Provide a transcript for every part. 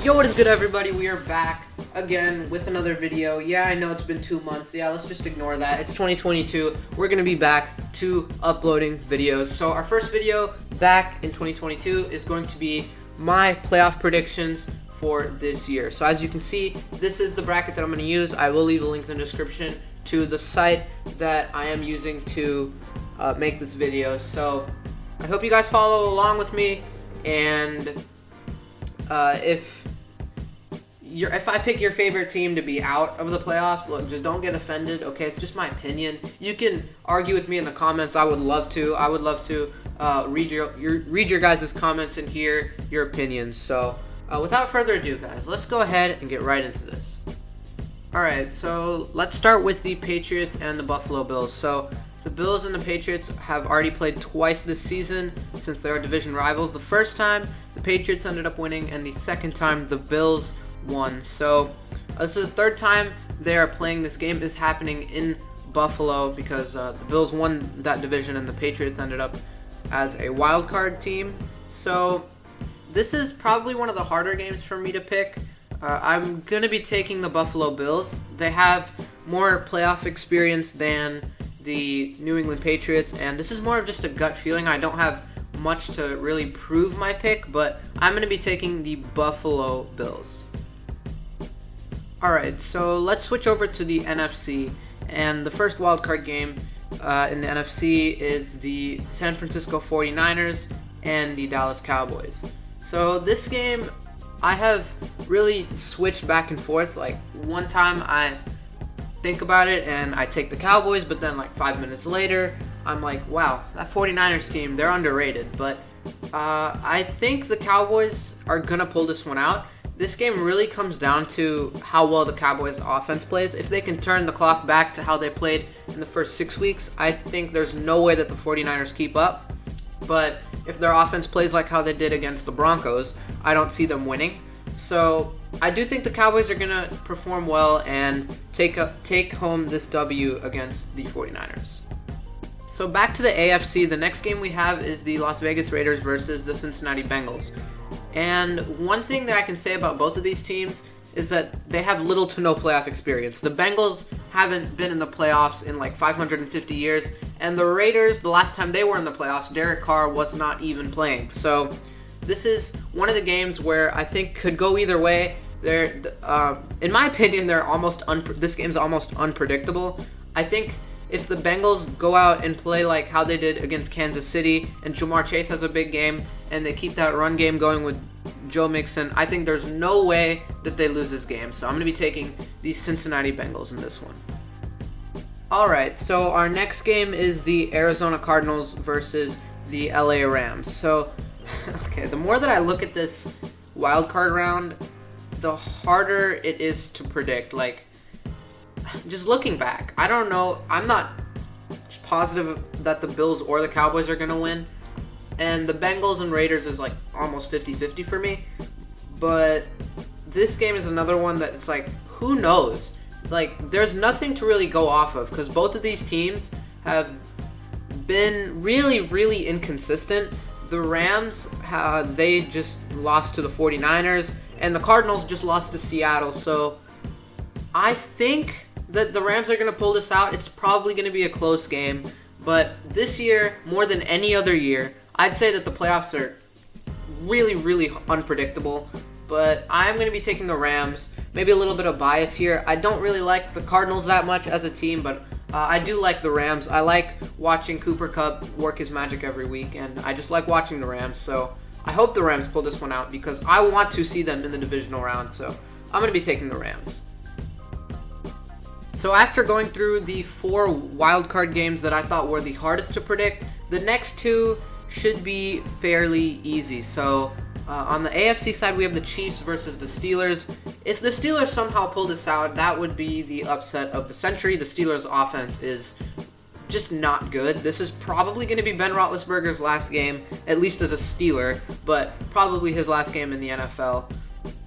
Yo, what is good, everybody? We are back again with another video. Yeah, I know it's been 2 months. Yeah, let's just ignore that. It's 2022. We're going to be back to uploading videos. So our first video back in 2022 is going to be my playoff predictions for this year. So as you can see, this is the bracket that I'm going to use. I will leave a link in the description to the site that I am using to make this video. So I hope you guys follow along with me, and if I pick your favorite team to be out of the playoffs, look, just don't get offended, okay? It's just my opinion. You can argue with me in the comments. I would love to. I would love to read your guys' comments and hear your opinions. So without further ado, guys, let's go ahead and get right into this. Alright, so let's start with the Patriots and the Buffalo Bills. So the Bills and the Patriots have already played twice this season since they are division rivals. The first time, the Patriots ended up winning, and the second time, the Bills won. So this is the third time they are playing. This game is happening in Buffalo because the Bills won that division and the Patriots ended up as a wild card team. So this is probably one of the harder games for me to pick. I'm going to be taking the Buffalo Bills. They have more playoff experience than the New England Patriots, and this is more of just a gut feeling. I don't have much to really prove my pick, but I'm going to be taking the Buffalo Bills. Alright, so let's switch over to the NFC, and the first wildcard game in the NFC is the San Francisco 49ers and the Dallas Cowboys. So this game, I have really switched back and forth. Like, one time I think about it and I take the Cowboys, but then like 5 minutes later, I'm like, wow, that 49ers team, they're underrated. But I think the Cowboys are going to pull this one out. This game really comes down to how well the Cowboys offense plays. If they can turn the clock back to how they played in the first 6 weeks, I think there's no way that the 49ers keep up. But if their offense plays like how they did against the Broncos, I don't see them winning. So I do think the Cowboys are going to perform well and take home this W against the 49ers. So back to the AFC, the next game we have is the Las Vegas Raiders versus the Cincinnati Bengals. And one thing that I can say about both of these teams is that they have little to no playoff experience. The Bengals haven't been in the playoffs in like 550 years, and the Raiders, the last time they were in the playoffs, Derek Carr was not even playing. So this is one of the games where I think could go either way. In my opinion, this game's almost unpredictable. I think if the Bengals go out and play like how they did against Kansas City, and Jamar Chase has a big game, and they keep that run game going with Joe Mixon, I think there's no way that they lose this game. So I'm going to be taking the Cincinnati Bengals in this one. Alright, so our next game is the Arizona Cardinals versus the LA Rams. So, okay, the more that I look at this wild card round, the harder it is to predict. Like, just looking back, I don't know. I'm not positive that the Bills or the Cowboys are going to win. And the Bengals and Raiders is like almost 50-50 for me. But this game is another one that it's like, who knows? Like, there's nothing to really go off of because both of these teams have been really, really inconsistent. The Rams, they just lost to the 49ers, and the Cardinals just lost to Seattle. So I think that the Rams are going to pull this out. It's probably going to be a close game. But this year, more than any other year, I'd say that the playoffs are really, really unpredictable. But I'm going to be taking the Rams. Maybe a little bit of bias here. I don't really like the Cardinals that much as a team, but I do like the Rams. I like watching Cooper Kupp work his magic every week, and I just like watching the Rams. So I hope the Rams pull this one out because I want to see them in the divisional round. So I'm going to be taking the Rams. So after going through the 4 wildcard games that I thought were the hardest to predict, the next 2 should be fairly easy. So on the AFC side, we have the Chiefs versus the Steelers. If the Steelers somehow pull this out, that would be the upset of the century. The Steelers' offense is just not good. This is probably going to be Ben Roethlisberger's last game, at least as a Steeler, but probably his last game in the NFL.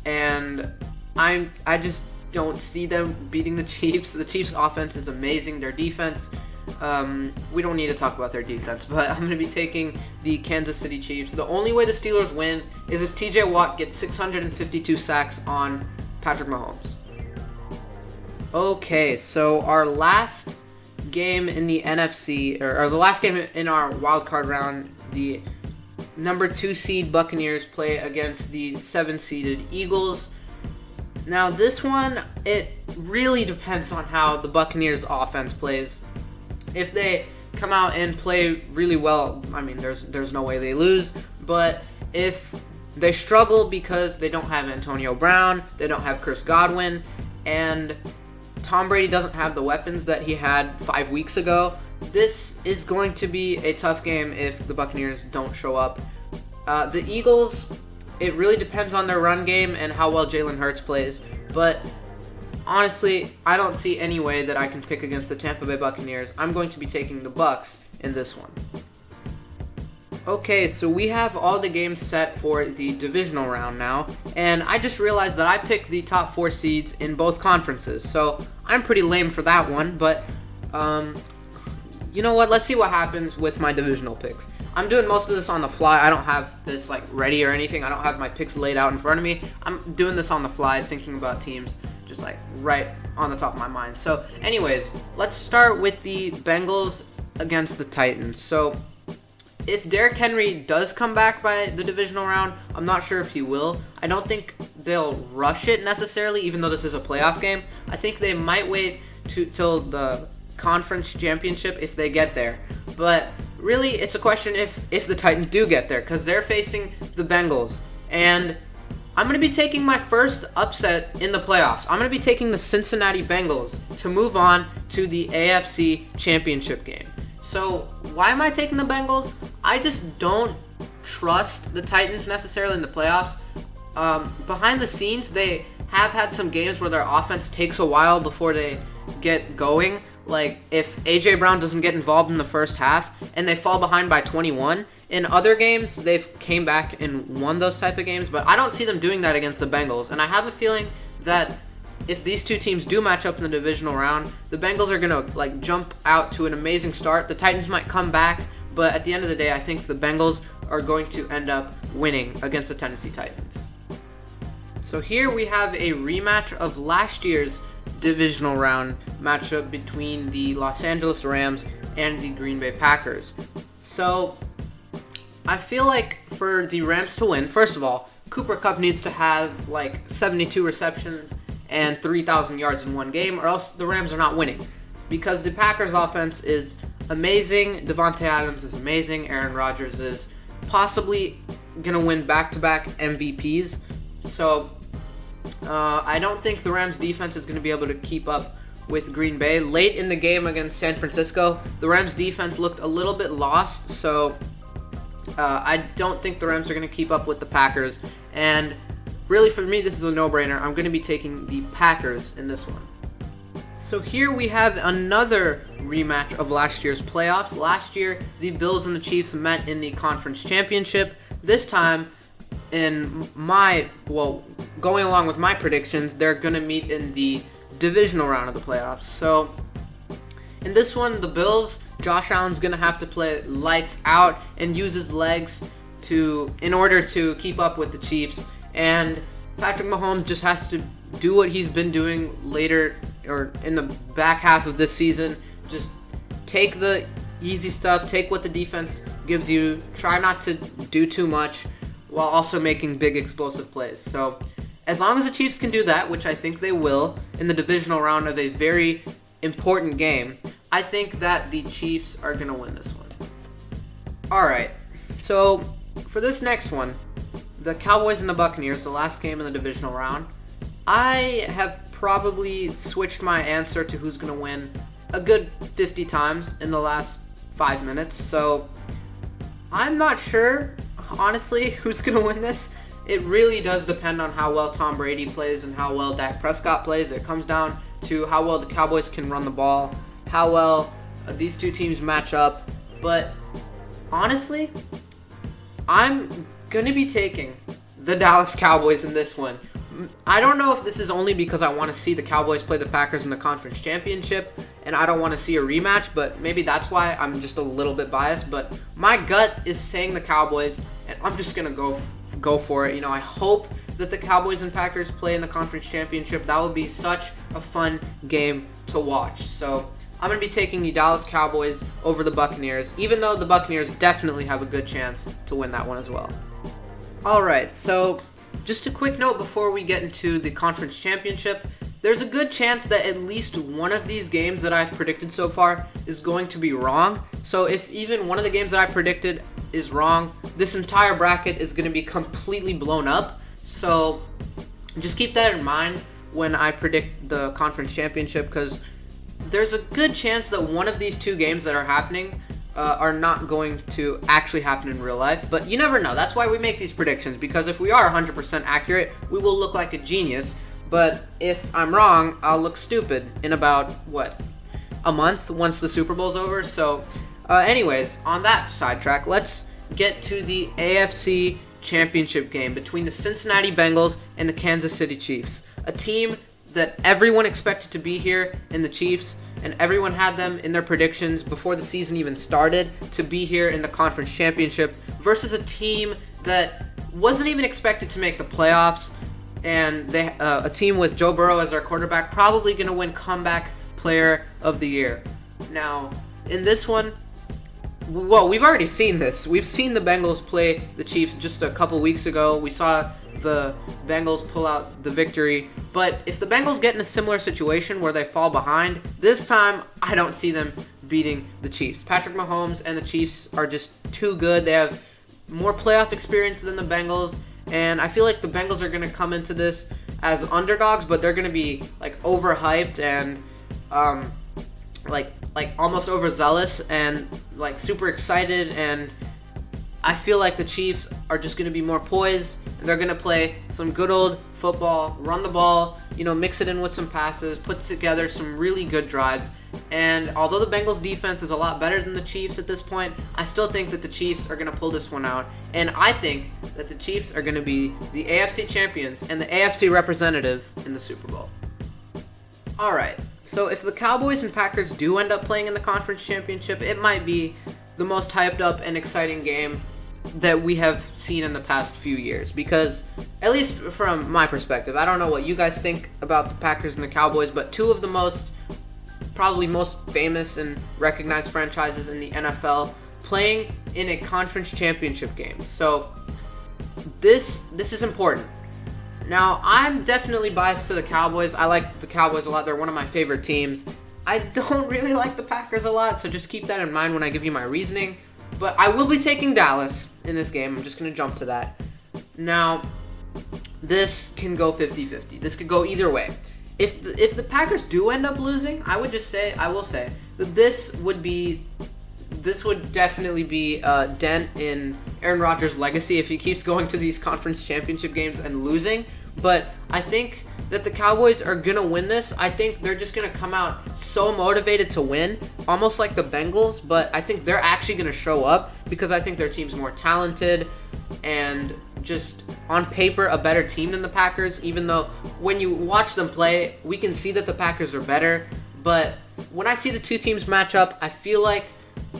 And I just don't see them beating the Chiefs. The Chiefs' offense is amazing. Their defense we don't need to talk about their defense, but I'm going to be taking the Kansas City Chiefs. The only way the Steelers win is if TJ Watt gets 652 sacks on Patrick Mahomes. Okay, so our last game in the NFC, or the last game in our wild card round, the number 2 seed Buccaneers play against the 7-seeded Eagles. Now this one, it really depends on how the Buccaneers offense plays. If they come out and play really well, I mean, there's no way they lose. But if they struggle because they don't have Antonio Brown, they don't have Chris Godwin, and Tom Brady doesn't have the weapons that he had 5 weeks ago, this is going to be a tough game if the Buccaneers don't show up. The Eagles, it really depends on their run game and how well Jalen Hurts plays. But honestly, I don't see any way that I can pick against the Tampa Bay Buccaneers. I'm going to be taking the Bucs in this one. Okay, so we have all the games set for the divisional round now, and I just realized that I picked the top 4 seeds in both conferences, so I'm pretty lame for that one, but you know what, let's see what happens with my divisional picks. I'm doing most of this on the fly. I don't have this ready or anything. I don't have my picks laid out in front of me. I'm doing this on the fly, thinking about teams just right on the top of my mind. So anyways, let's start with the Bengals against the Titans. So if Derrick Henry does come back by the divisional round, I'm not sure if he will. I don't think they'll rush it necessarily, even though this is a playoff game. I think they might wait till the conference championship if they get there. But really, it's a question if the Titans do get there, because they're facing the Bengals. And I'm going to be taking my first upset in the playoffs. I'm going to be taking the Cincinnati Bengals to move on to the AFC Championship game. So why am I taking the Bengals? I just don't trust the Titans necessarily in the playoffs. Behind the scenes, they have had some games where their offense takes a while before they get going. Like if A.J. Brown doesn't get involved in the first half and they fall behind by 21. In other games, they've came back and won those type of games, but I don't see them doing that against the Bengals. And I have a feeling that if these two teams do match up in the divisional round, the Bengals are going to jump out to an amazing start. The Titans might come back, but at the end of the day, I think the Bengals are going to end up winning against the Tennessee Titans. So here we have a rematch of last year's divisional round matchup between the Los Angeles Rams and the Green Bay Packers. So I feel like for the Rams to win, first of all, Cooper Kupp needs to have 72 receptions and 3,000 yards in one game, or else the Rams are not winning. Because the Packers offense is amazing, Devontae Adams is amazing, Aaron Rodgers is possibly going to win back-to-back MVPs. So I don't think the Rams defense is going to be able to keep up with Green Bay. Late in the game against San Francisco, the Rams defense looked a little bit lost, so I don't think the Rams are going to keep up with the Packers. And really, for me, this is a no-brainer. I'm going to be taking the Packers in this one. So here we have another rematch of last year's playoffs. Last year, the Bills and the Chiefs met in the conference championship. This time, going along with my predictions, they're going to meet in the divisional round of the playoffs. So in this one, the Bills, Josh Allen's going to have to play lights out and use his legs in order to keep up with the Chiefs. And Patrick Mahomes just has to do what he's been doing later or in the back half of this season. Just take the easy stuff, take what the defense gives you, try not to do too much while also making big explosive plays. So as long as the Chiefs can do that, which I think they will in the divisional round of a very important game, I think that the Chiefs are going to win this one. Alright, so for this next one, the Cowboys and the Buccaneers, the last game in the divisional round, I have probably switched my answer to who's going to win a good 50 times in the last 5 minutes. So I'm not sure, honestly, who's going to win this. It really does depend on how well Tom Brady plays and how well Dak Prescott plays. It comes down to how well the Cowboys can run the ball, how well these two teams match up. But honestly, I'm going to be taking the Dallas Cowboys in this one. I don't know if this is only because I want to see the Cowboys play the Packers in the conference championship, and I don't want to see a rematch, but maybe that's why I'm just a little bit biased. But my gut is saying the Cowboys, and I'm just going to go for it. I hope that the Cowboys and Packers play in the conference championship. That would be such a fun game to watch. So I'm going to be taking the Dallas Cowboys over the Buccaneers, even though the Buccaneers definitely have a good chance to win that one as well. All right, so just a quick note before we get into the conference championship. There's a good chance that at least one of these games that I've predicted so far is going to be wrong. So if even one of the games that I predicted is wrong, this entire bracket is going to be completely blown up. So just keep that in mind when I predict the conference championship, because there's a good chance that one of these two games that are happening are not going to actually happen in real life. But you never know. That's why we make these predictions, because if we are 100% accurate, we will look like a genius. But if I'm wrong, I'll look stupid in about, a month once the Super Bowl's over. So anyways, on that sidetrack, let's get to the AFC Championship game between the Cincinnati Bengals and the Kansas City Chiefs. A team that everyone expected to be here in the Chiefs, and everyone had them in their predictions before the season even started to be here in the conference championship, versus a team that wasn't even expected to make the playoffs, and a team with Joe Burrow as their quarterback, probably going to win comeback player of the year. Now, in this one, we've already seen this. We've seen the Bengals play the Chiefs just a couple weeks ago. We saw the Bengals pull out the victory. But if the Bengals get in a similar situation where they fall behind, this time I don't see them beating the Chiefs. Patrick Mahomes and the Chiefs are just too good. They have more playoff experience than the Bengals, and I feel like the Bengals are going to come into this as underdogs, but they're going to be overhyped and almost overzealous and super excited, and I feel like the Chiefs are just going to be more poised, and they're going to play some good old football, run the ball, mix it in with some passes, put together some really good drives. And although the Bengals defense is a lot better than the Chiefs at this point, I still think that the Chiefs are going to pull this one out. And I think that the Chiefs are going to be the AFC champions and the AFC representative in the Super Bowl. All right, so if the Cowboys and Packers do end up playing in the conference championship, it might be the most hyped up and exciting game that we have seen in the past few years, because at least from my perspective, I don't know what you guys think about the Packers and the Cowboys, but two of the probably most famous and recognized franchises in the NFL playing in a conference championship game. So this is important. Now, I'm definitely biased to the Cowboys. I like the Cowboys a lot. They're one of my favorite teams. I don't really like the Packers a lot, so just keep that in mind when I give you my reasoning. But I will be taking Dallas in this game. I'm just going to jump to that. Now, this can go 50-50. This could go either way. If the Packers do end up losing, I will say that this would definitely be a dent in Aaron Rodgers' legacy if he keeps going to these conference championship games and losing. But I think that the Cowboys are going to win this. I think they're just going to come out so motivated to win, almost like the Bengals, but I think they're actually going to show up because I think their team's more talented and just on paper a better team than the Packers, even though when you watch them play, we can see that the Packers are better. But when I see the two teams match up, I feel like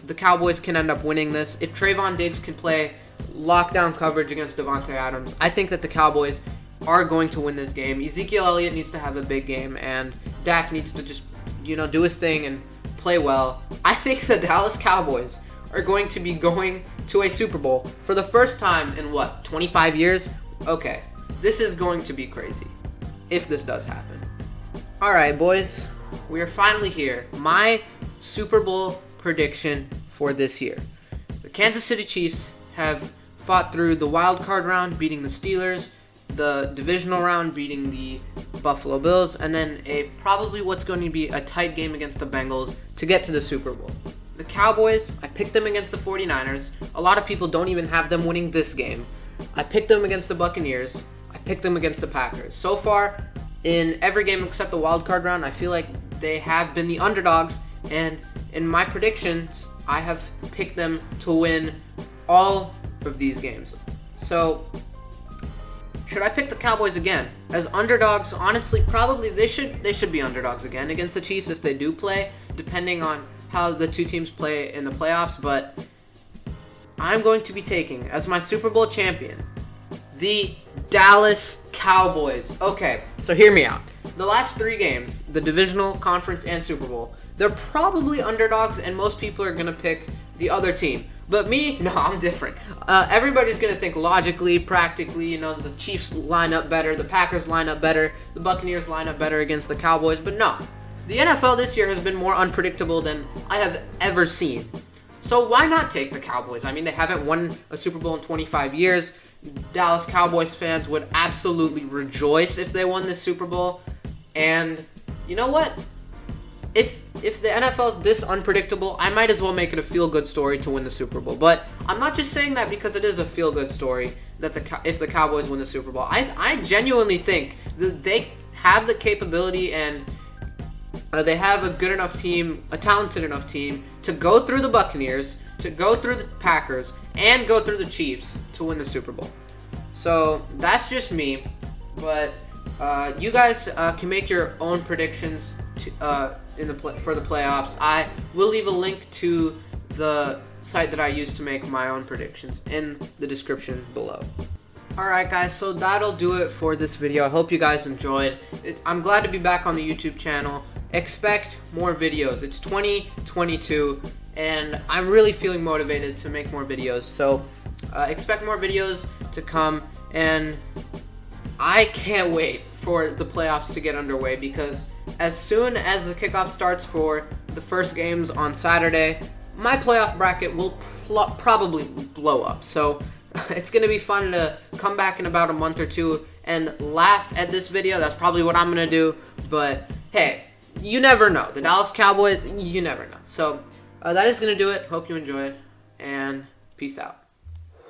the Cowboys can end up winning this. If Trayvon Diggs can play lockdown coverage against Devontae Adams, I think that the Cowboys are going to win this game. Ezekiel Elliott needs to have a big game, and Dak needs to just, do his thing and play well. I think the Dallas Cowboys are going to be going to a Super Bowl for the first time in 25 years? Okay, this is going to be crazy if this does happen. All right, boys, we are finally here. My Super Bowl prediction for this year. The Kansas City Chiefs have fought through the wild card round, beating the Steelers, the divisional round, beating the Buffalo Bills, and then probably what's going to be a tight game against the Bengals to get to the Super Bowl. The Cowboys, I picked them against the 49ers. A lot of people don't even have them winning this game. I picked them against the Buccaneers. I picked them against the Packers. So far, in every game except the wild card round, I feel like they have been the underdogs, and in my predictions, I have picked them to win all of these games. So, should I pick the Cowboys again? As underdogs, honestly, probably they should be underdogs again against the Chiefs if they do play. depending on how the two teams play in the playoffs, but I'm going to be taking, as my Super Bowl champion, the Dallas Cowboys. Okay, so hear me out. The last 3 games, the divisional, conference, and Super Bowl, they're probably underdogs, and most people are going to pick the other team. But me, no, I'm different. Everybody's going to think logically, practically, the Chiefs line up better, the Packers line up better, the Buccaneers line up better against the Cowboys, but no. The NFL this year has been more unpredictable than I have ever seen. So why not take the Cowboys? I mean, they haven't won a Super Bowl in 25 years. Dallas Cowboys fans would absolutely rejoice if they won this Super Bowl. And you know what? If the NFL is this unpredictable, I might as well make it a feel-good story to win the Super Bowl. But I'm not just saying that because it is a feel-good story if the Cowboys win the Super Bowl. I genuinely think that they have the capability and they have a good enough team, a talented enough team, to go through the Buccaneers, to go through the Packers, and go through the Chiefs to win the Super Bowl. So that's just me, but you guys can make your own predictions for the playoffs. I will leave a link to the site that I use to make my own predictions in the description below. Alright guys, so that'll do it for this video. I hope you guys enjoyed. I'm glad to be back on the YouTube channel. Expect more videos. It's 2022 and I'm really feeling motivated to make more videos. So expect more videos to come, and I can't wait for the playoffs to get underway, because as soon as the kickoff starts for the first games on Saturday, my playoff bracket will probably blow up. So it's going to be fun to come back in about a month or two and laugh at this video. That's probably what I'm going to do. But hey, you never know. The Dallas Cowboys, you never know. So that is going to do it. Hope you enjoyed, and peace out.